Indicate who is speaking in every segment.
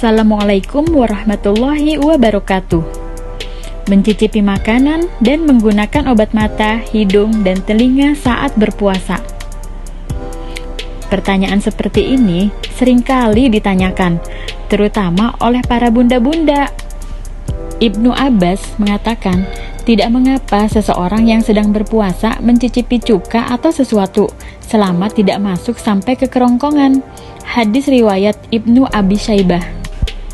Speaker 1: Assalamualaikum warahmatullahi wabarakatuh. Mencicipi makanan dan menggunakan obat mata, hidung, dan telinga saat berpuasa. Pertanyaan seperti ini seringkali ditanyakan, terutama oleh para bunda-bunda. Ibnu Abbas mengatakan, tidak mengapa seseorang yang sedang berpuasa mencicipi cuka atau sesuatu selama tidak masuk sampai ke kerongkongan. Hadis riwayat Ibnu Abi Syaibah.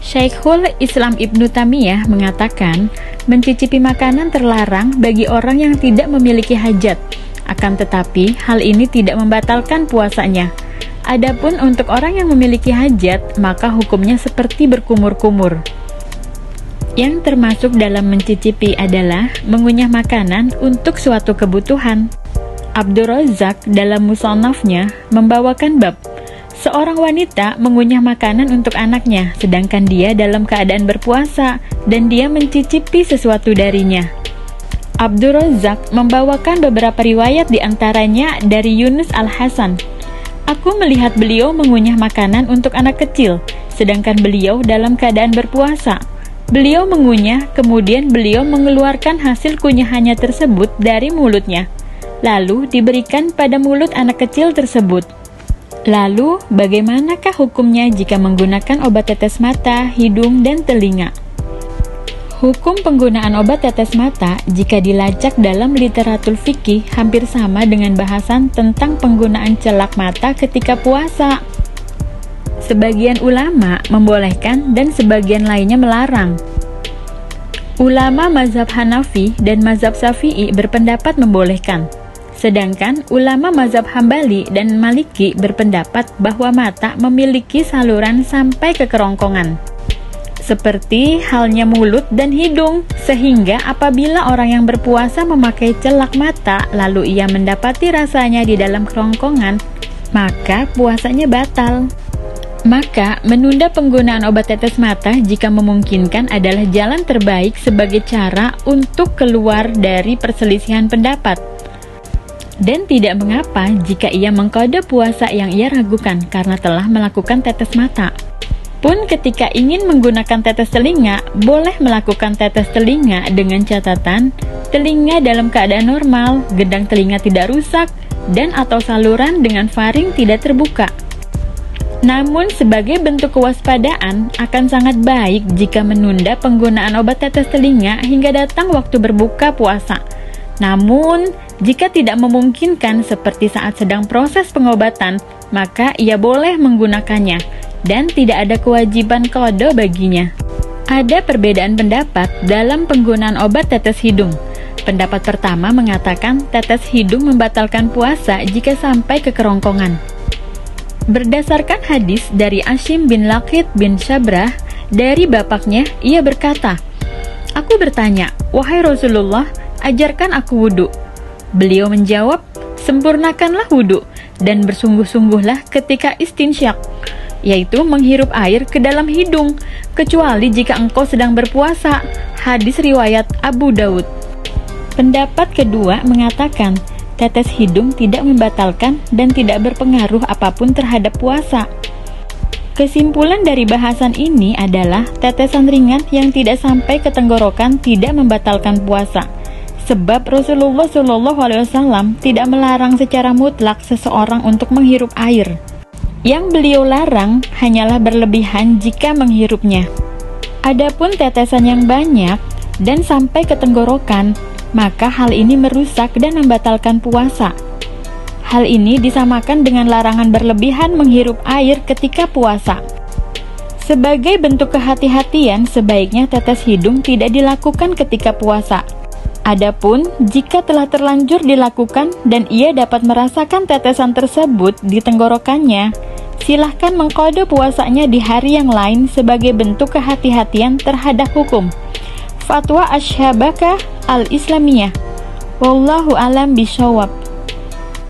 Speaker 1: Syekhul Islam Ibnu Taimiyah mengatakan, mencicipi makanan terlarang bagi orang yang tidak memiliki hajat. Akan tetapi, hal ini tidak membatalkan puasanya. Adapun untuk orang yang memiliki hajat, maka hukumnya seperti berkumur-kumur. Yang termasuk dalam mencicipi adalah mengunyah makanan untuk suatu kebutuhan. Abdurrazzaq dalam Musannafnya membawakan bab seorang wanita mengunyah makanan untuk anaknya, sedangkan dia dalam keadaan berpuasa dan dia mencicipi sesuatu darinya. Abdurrazzaq membawakan beberapa riwayat diantaranya dari Yunus Al-Hasan. Aku melihat beliau mengunyah makanan untuk anak kecil, sedangkan beliau dalam keadaan berpuasa. Beliau mengunyah, kemudian beliau mengeluarkan hasil kunyahannya tersebut dari mulutnya, lalu diberikan pada mulut anak kecil tersebut. Lalu, bagaimanakah hukumnya jika menggunakan obat tetes mata, hidung, dan telinga? Hukum penggunaan obat tetes mata jika dilacak dalam literatur fikih hampir sama dengan bahasan tentang penggunaan celak mata ketika puasa. Sebagian ulama membolehkan dan sebagian lainnya melarang. Ulama mazhab Hanafi dan mazhab Syafi'i berpendapat membolehkan. Sedangkan ulama mazhab Hambali dan Maliki berpendapat bahwa mata memiliki saluran sampai ke kerongkongan, seperti halnya mulut dan hidung, sehingga apabila orang yang berpuasa memakai celak mata lalu ia mendapati rasanya di dalam kerongkongan, maka puasanya batal. Maka, menunda penggunaan obat tetes mata jika memungkinkan adalah jalan terbaik sebagai cara untuk keluar dari perselisihan pendapat. Dan tidak mengapa jika ia mengqadha puasa yang ia ragukan karena telah melakukan tetes mata. Pun ketika ingin menggunakan tetes telinga, boleh melakukan tetes telinga dengan catatan telinga dalam keadaan normal, gendang telinga tidak rusak, dan atau saluran dengan faring tidak terbuka. Namun sebagai bentuk kewaspadaan akan sangat baik jika menunda penggunaan obat tetes telinga hingga datang waktu berbuka puasa. Namun, jika tidak memungkinkan seperti saat sedang proses pengobatan, maka ia boleh menggunakannya dan tidak ada kewajiban qadha baginya. Ada perbedaan pendapat dalam penggunaan obat tetes hidung. Pendapat pertama mengatakan tetes hidung membatalkan puasa jika sampai ke kerongkongan. Berdasarkan hadis dari Ashim bin Laqit bin Syabrah, dari bapaknya, ia berkata, "Aku bertanya, wahai Rasulullah, ajarkan aku wudhu." Beliau menjawab, "Sempurnakanlah wudhu dan bersungguh-sungguhlah ketika istinsyak, yaitu menghirup air ke dalam hidung, kecuali jika engkau sedang berpuasa." Hadis riwayat Abu Daud. Pendapat kedua mengatakan, tetes hidung tidak membatalkan dan tidak berpengaruh apapun terhadap puasa. Kesimpulan dari bahasan ini adalah tetesan ringan yang tidak sampai ke tenggorokan tidak membatalkan puasa. Sebab Rasulullah SAW tidak melarang secara mutlak seseorang untuk menghirup air. Yang beliau larang hanyalah berlebihan jika menghirupnya. Adapun tetesan yang banyak dan sampai ke tenggorokan, maka hal ini merusak dan membatalkan puasa. Hal ini disamakan dengan larangan berlebihan menghirup air ketika puasa. Sebagai bentuk kehati-hatian, sebaiknya tetes hidung tidak dilakukan ketika puasa. Adapun, jika telah terlanjur dilakukan dan ia dapat merasakan tetesan tersebut di tenggorokannya, silahkan mengqadha puasanya di hari yang lain sebagai bentuk kehati-hatian terhadap hukum. Fatwa Asy-Syabakah Al-Islamiyah. Wallahu a'lam bishawab.